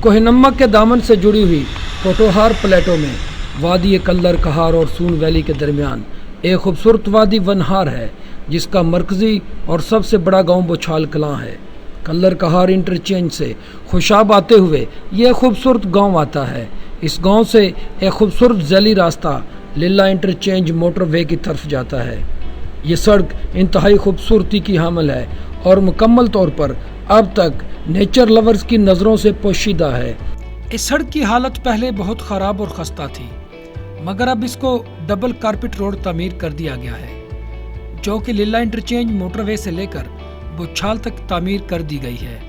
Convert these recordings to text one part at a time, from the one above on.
कोहिनमक के दामन से जुड़ी हुई पोठोहार प्लेटो में वादी कल्लर कहार और सून वैली के दरमियान एक खूबसूरत वादी वनहार है, जिसका मरकज़ी और सबसे बड़ा गांव बोछाल कलां है। कल्लर कहार इंटरचेंज से खुशाब आते हुए यह खूबसूरत गांव आता है। इस गांव से एक खूबसूरत जैली रास्ता लिल्ला इंटरचेंज मोटरवे की तरफ जाता है। ये सड़क इंतहाई खूबसूरती की हामिल है और मुकम्मल तौर पर अब तक नेचर लवर्स की नज़रों से पोशीदा है। इस सड़क की हालत पहले बहुत ख़राब और खस्ता थी, मगर अब इसको डबल कारपेट रोड तामीर कर दिया गया है, जो कि लिल्ला इंटरचेंज मोटरवे से लेकर बोछाल तक तामीर कर दी गई है,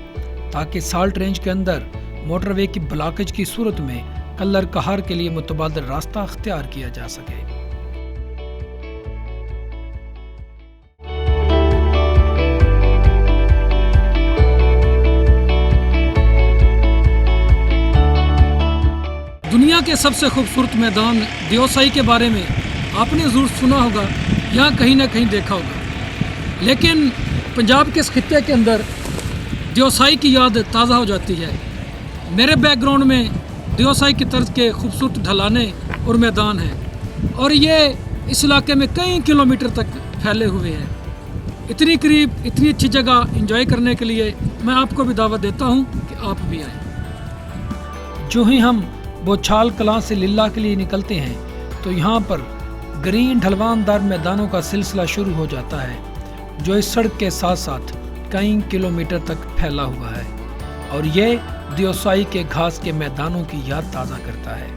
ताकि साल्ट रेंज के अंदर मोटरवे की ब्लॉकेज की सूरत में कल्लर कहार के लिए मुतबादिल रास्ता अख्तियार किया जा सके। दुनिया के सबसे खूबसूरत मैदान दियोसाई के बारे में आपने ज़रूर सुना होगा या कहीं ना कहीं देखा होगा, लेकिन पंजाब के इस खित्ते के अंदर दियोसाई की याद ताज़ा हो जाती है। मेरे बैकग्राउंड में दियोसाई की तर्ज के खूबसूरत ढलाने और मैदान हैं, और ये इस इलाके में कई किलोमीटर तक फैले हुए हैं। इतनी करीब, इतनी अच्छी जगह एंजॉय करने के लिए मैं आपको भी दावत देता हूँ कि आप भी आएँ। जो ही हम बोछाल कलां से लिल्ला के लिए निकलते हैं तो यहाँ पर ग्रीन ढलवानदार मैदानों का सिलसिला शुरू हो जाता है, जो इस सड़क के साथ साथ कई किलोमीटर तक फैला हुआ है, और ये दियोसाई के घास के मैदानों की याद ताज़ा करता है।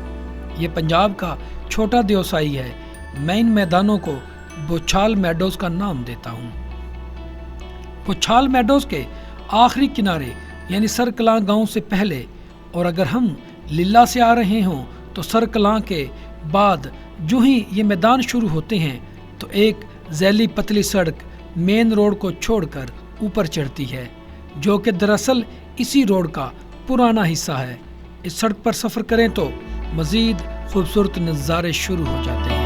ये पंजाब का छोटा दियोसाई है। मैं इन मैदानों को बोछाल मेडोज़ का नाम देता हूँ। बोछाल मेडोज़ के आखिरी किनारे यानी सरकलां गांव से पहले, और अगर हम लिल्ला से आ रहे हों तो सरकलां के बाद जो ही ये मैदान शुरू होते हैं तो एक जैली पतली सड़क मेन रोड को छोड़कर ऊपर चढ़ती है, जो कि दरअसल इसी रोड का पुराना हिस्सा है। इस सड़क पर सफ़र करें तो मज़ीद खूबसूरत नज़ारे शुरू हो जाते हैं।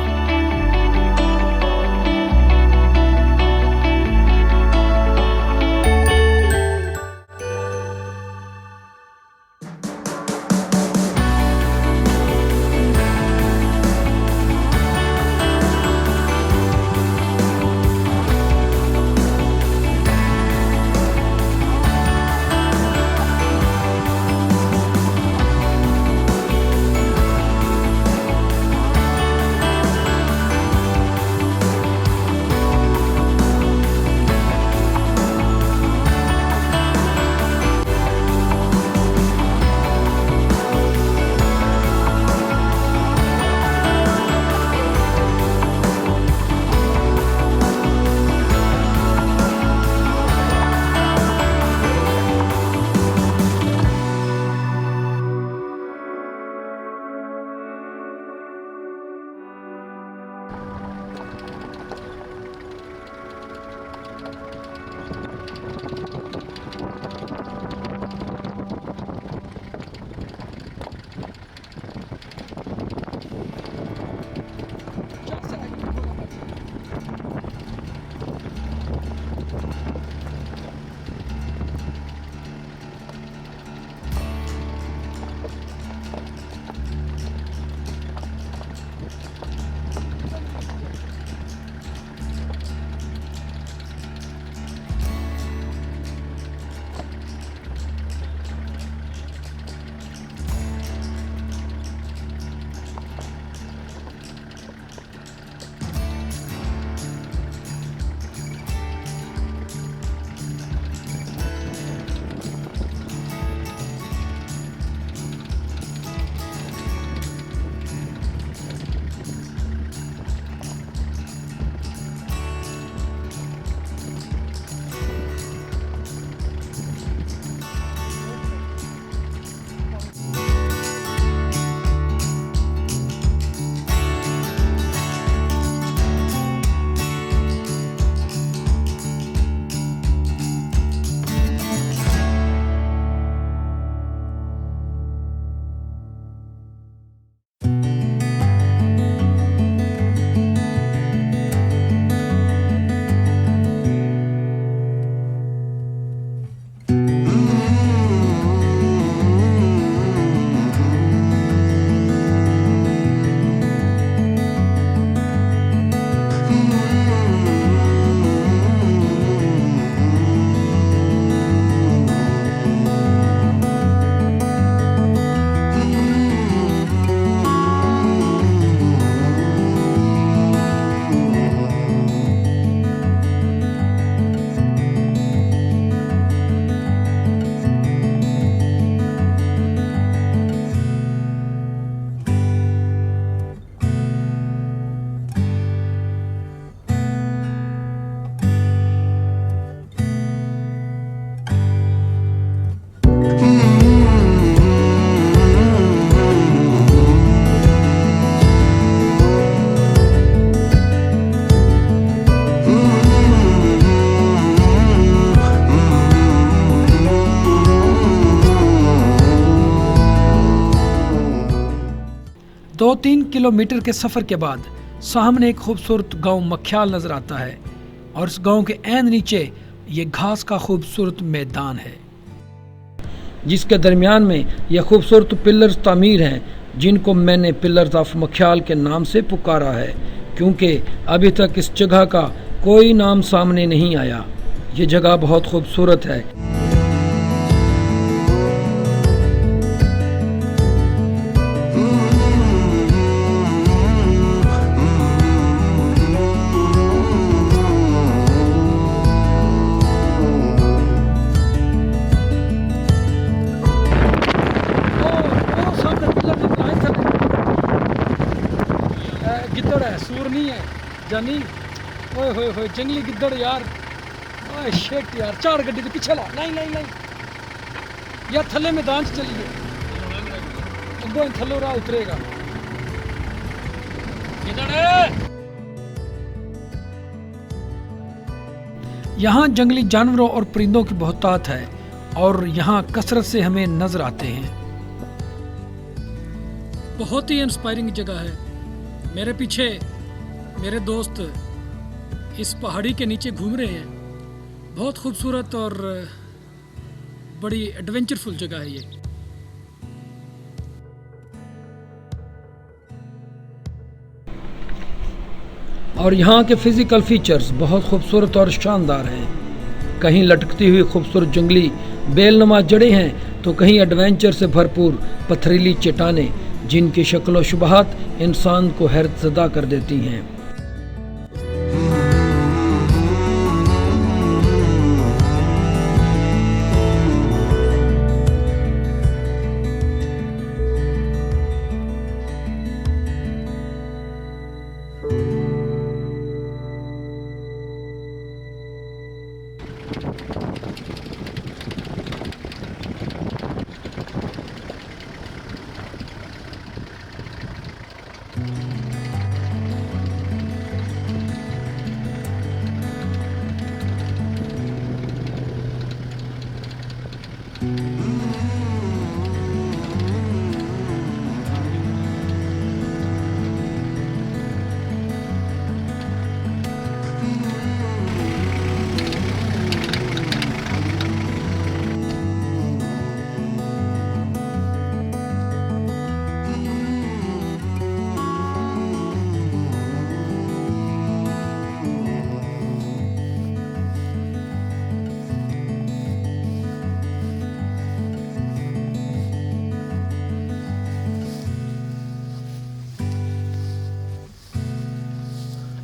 2-3 किलोमीटर के सफ़र के बाद सामने एक खूबसूरत गांव मख्याल नज़र आता है और इस गांव के ऐन नीचे ये घास का खूबसूरत मैदान है जिसके दरमियान में यह खूबसूरत पिलर्स तामीर हैं जिनको मैंने पिलर्स ऑफ मख्याल के नाम से पुकारा है क्योंकि अभी तक इस जगह का कोई नाम सामने नहीं आया। ये जगह बहुत खूबसूरत है। गिद्दड़ है, सूर नहीं है जानी। ओए होए होए जंगली गिद्दड़ यार। ओए शिट यार, 4 गड्डी के पीछे ला। नहीं यार, थल्ले मैदान च चलिए, अगों थल्लो राह उतरेगा। यहाँ जंगली जानवरों और परिंदों की बहुतायत है और यहाँ कसरत से हमें नजर आते हैं। बहुत ही इंस्पायरिंग जगह है। मेरे पीछे मेरे दोस्त इस पहाड़ी के नीचे घूम रहे हैं। बहुत खूबसूरत और बड़ी एडवेंचरफुल जगह है ये। और यहाँ के फिजिकल फीचर्स बहुत खूबसूरत और शानदार हैं। कहीं लटकती हुई खूबसूरत जंगली बेलनुमा जड़ें हैं तो कहीं एडवेंचर से भरपूर पथरीली चट्टानें जिनकी शक्ल शुबहात इंसान को हैरतज़दा कर देती हैं।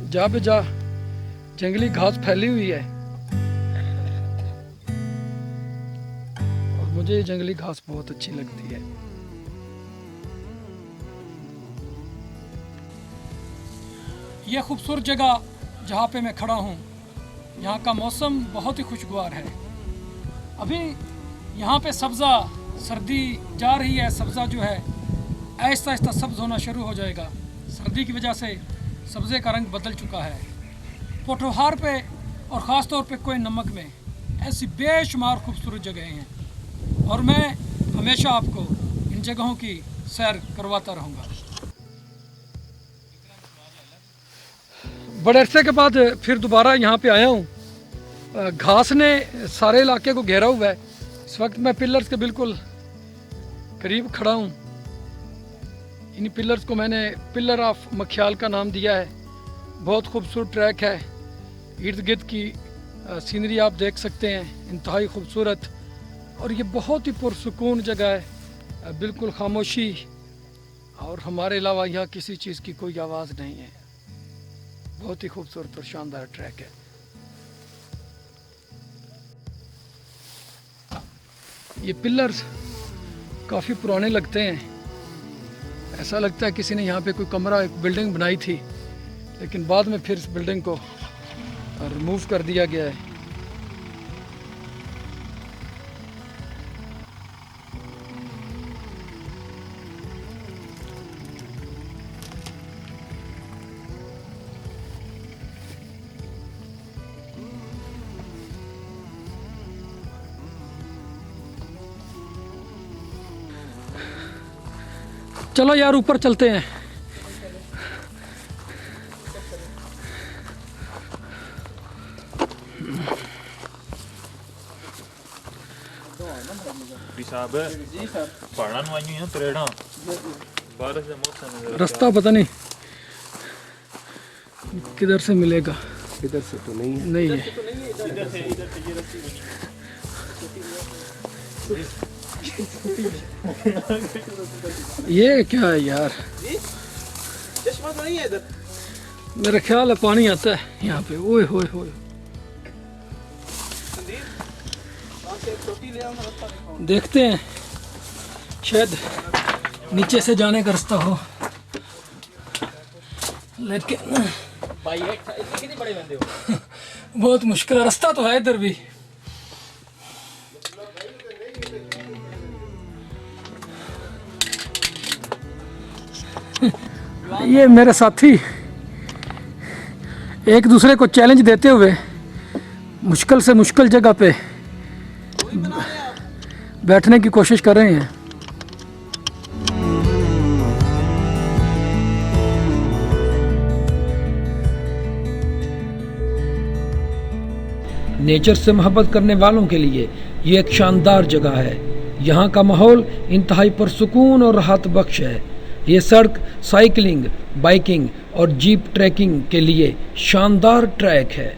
जा पे जा, जंगली घास फैली हुई है और मुझे ये जंगली घास बहुत अच्छी लगती है। यह खूबसूरत जगह जहाँ पे मैं खड़ा हूँ, यहाँ का मौसम बहुत ही खुशगवार है। अभी यहाँ पे सब्ज़ा, सर्दी जा रही है, सब्ज़ा जो है आहिस्ता आहिस्ता सब्ज़ होना शुरू हो जाएगा। सर्दी की वजह से सब्ज़े का रंग बदल चुका है। पोठोहार पे और ख़ास तौर पे कोई नमक में ऐसी बेशुमार खूबसूरत जगहें हैं और मैं हमेशा आपको इन जगहों की सैर करवाता रहूँगा। बड़े अरसे के बाद फिर दोबारा यहाँ पे आया हूँ। घास ने सारे इलाके को घेरा हुआ है। इस वक्त मैं पिलर्स के बिल्कुल करीब खड़ा हूँ। इन पिलर्स को मैंने पिलर ऑफ मख्याल का नाम दिया है। बहुत खूबसूरत ट्रैक है। इर्द गिर्द की सीनरी आप देख सकते हैं, इंतहाई खूबसूरत। और ये बहुत ही पुरसुकून जगह है, बिल्कुल खामोशी और हमारे अलावा यहाँ किसी चीज़ की कोई आवाज़ नहीं है। बहुत ही खूबसूरत और शानदार ट्रैक है। ये पिलर्स काफ़ी पुराने लगते हैं। ऐसा लगता है किसी ने यहाँ पे कोई कमरा, एक बिल्डिंग बनाई थी, लेकिन बाद में फिर इस बिल्डिंग को रिमूव कर दिया गया है। चलो यार ऊपर चलते हैं। जनाब पहाड़ा नु आईयो हैं तरेड़ा बारिश का मौसम है रास्ता पता नहीं किधर से मिलेगा। इधर से तो नहीं है। नहीं है। इधर से ये रास्ते बनी ये क्या है यार? चश्मा तो नहीं है इधर। मेरा ख्याल है पानी आता है यहाँ पे। ओए होए होए, देखते हैं शायद नीचे से जाने का रास्ता हो, लेकिन भाई कितने बड़े बंदे हो। बहुत मुश्किल है। रास्ता तो है इधर भी। ये मेरे साथी एक दूसरे को चैलेंज देते हुए मुश्किल से मुश्किल जगह पे बैठने की कोशिश कर रहे हैं। नेचर से मोहब्बत करने वालों के लिए ये एक शानदार जगह है। यहाँ का माहौल इंतहाई पुरसुकून और राहत बख्श है। ये सड़क साइकिलिंग, बाइकिंग और जीप ट्रैकिंग के लिए शानदार ट्रैक है।